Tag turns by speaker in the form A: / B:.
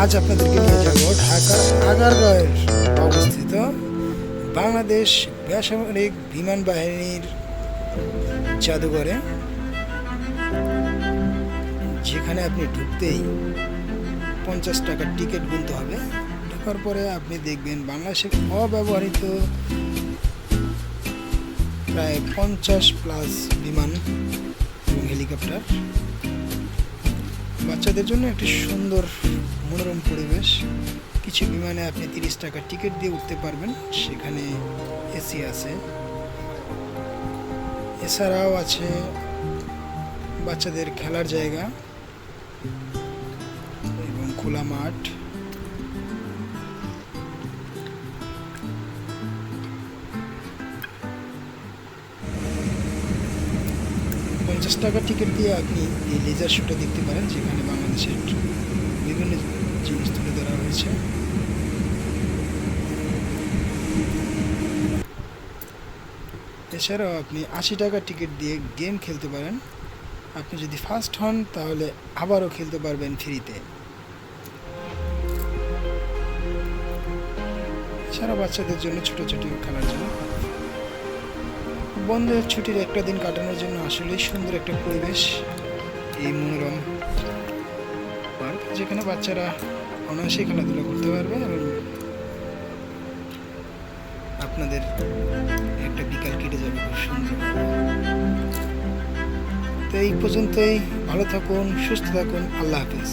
A: আজ আপনাদেরকে নিয়ে যাব ঢাকার আগারগাঁওয়ের অবস্থিত বাংলাদেশ বেসামরিক বিমান বাহিনীর জাদুঘরে, যেখানে আপনি ঢুকতেই 50 টাকার টিকিট গুনতে হবে। ঢোকার পরে আপনি দেখবেন বাংলাদেশের অব্যবহৃত প্রায় 50+ বিমান এবং হেলিকপ্টার। বাচ্চাদের জন্য একটি সুন্দর মনোরম পরিবেশ। কিছু বিমানে আপনি 30 টাকার টিকিট দিয়ে উঠতে পারবেন, সেখানে এসি আছে। এছাড়াও আছে বাচ্চাদের খেলার জায়গা এবং খোলা মাঠ। টাকার টিকিট দিয়ে আপনি এই লেজার শোটা দেখতে পারেন, যেখানে বাংলাদেশের বিভিন্ন জিনিস তুলে ধরা হয়েছে। এছাড়াও আপনি 80 টাকার টিকিট দিয়ে গেম খেলতে পারেন। আপনি যদি ফার্স্ট হন তাহলে আবারও খেলতে পারবেন ফ্রিতে। এছাড়া বাচ্চাদের জন্য ছোট ছোট খেলার জন্য, বন্ধের ছুটির একটা দিন কাটানোর জন্য আসলেই সুন্দর একটা পরিবেশ এই মনোরম পার্ক, যেখানে বাচ্চারা অনায়াসে খেলাধুলা করতে পারবে এবং আপনাদের একটা বিকাল কেটে যাবে খুব সুন্দর। তো এই পর্যন্তই, ভালো থাকুন, সুস্থ থাকুন, আল্লাহ হাফেজ।